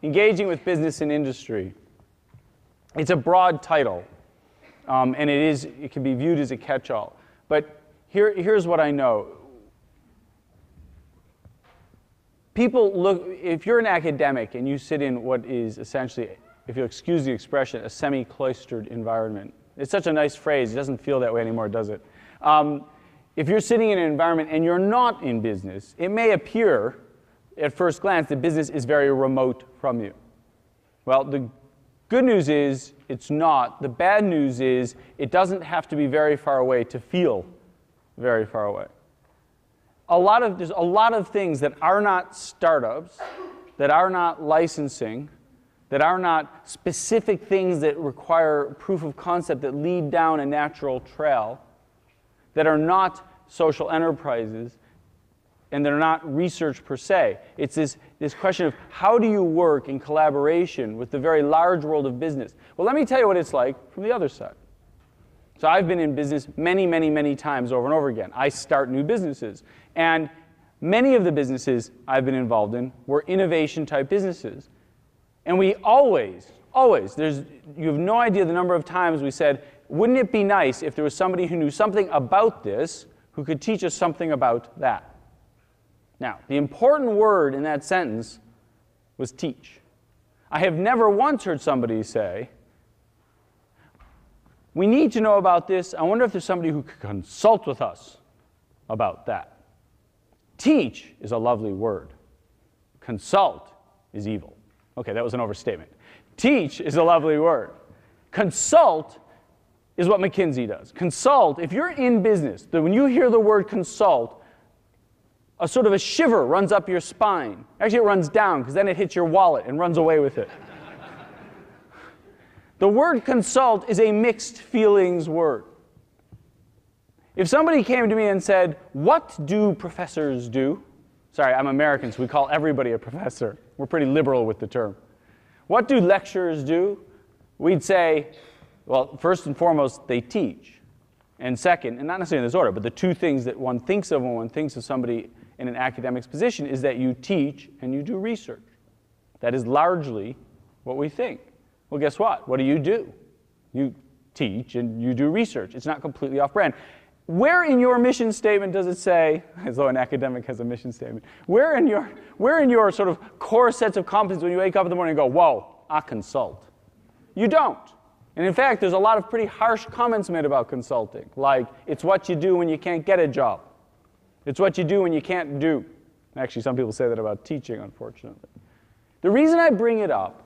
Engaging with business and industry. It's a broad title, and it can be viewed as a catch-all. But here's what I know. People look, if you're an academic and you sit in what is essentially, if you'll excuse the expression, a semi-cloistered environment. It's such a nice phrase, it doesn't feel that way anymore, does it? If you're sitting in an environment and you're not in business, it may appear at first glance that business is very remote from you. Well, the good news is it's not. The bad news is it doesn't have to be very far away to feel very far away. There's a lot of things that are not startups, that are not licensing, that are not specific things that require proof of concept that lead down a natural trail, that are not social enterprises, and they're not research per se. It's this question of how do you work in collaboration with the very large world of business? Well, let me tell you what it's like from the other side. So I've been in business many, many, many times over and over again. I start new businesses. And many of the businesses I've been involved in were innovation-type businesses. And we always, you have no idea the number of times we said, wouldn't it be nice if there was somebody who knew something about this who could teach us something about that? Now, the important word in that sentence was teach. I have never once heard somebody say, we need to know about this. I wonder if there's somebody who could consult with us about that. Teach is a lovely word. Consult is evil. Okay, that was an overstatement. Teach is a lovely word. Consult is what McKinsey does. Consult, if you're in business, when you hear the word consult, a sort of a shiver runs up your spine. Actually, it runs down, because then it hits your wallet and runs away with it. The word consult is a mixed feelings word. If somebody came to me and said, what do professors do? Sorry, I'm American, so we call everybody a professor. We're pretty liberal with the term. What do lecturers do? We'd say, well, first and foremost, they teach. And second, and not necessarily in this order, but the two things that one thinks of when one thinks of somebody in an academic's position is that you teach and you do research. That is largely what we think. Well, guess what? What do? You teach and you do research. It's not completely off-brand. Where in your mission statement does it say, as though an academic has a mission statement, where in your sort of core sets of competencies when you wake up in the morning and go, whoa, I consult? You don't. And in fact, there's a lot of pretty harsh comments made about consulting, like, it's what you do when you can't get a job. It's what you do when you can't do. Actually, some people say that about teaching, unfortunately. The reason I bring it up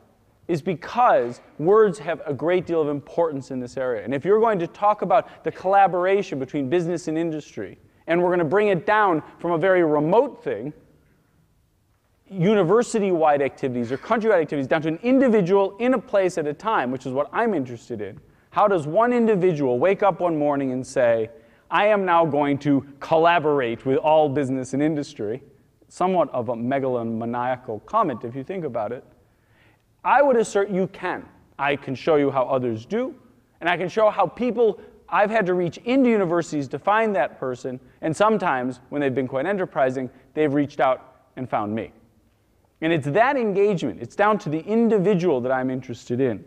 is because words have a great deal of importance in this area. And if you're going to talk about the collaboration between business and industry, and we're going to bring it down from a very remote thing, university-wide activities or country-wide activities, down to an individual in a place at a time, which is what I'm interested in. How does one individual wake up one morning and say, I am now going to collaborate with all business and industry? Somewhat of a megalomaniacal comment if you think about it. I would assert you can. I can show you how others do, and I can show how people I've had to reach into universities to find that person, and sometimes, when they've been quite enterprising, they've reached out and found me. And it's that engagement, it's down to the individual that I'm interested in.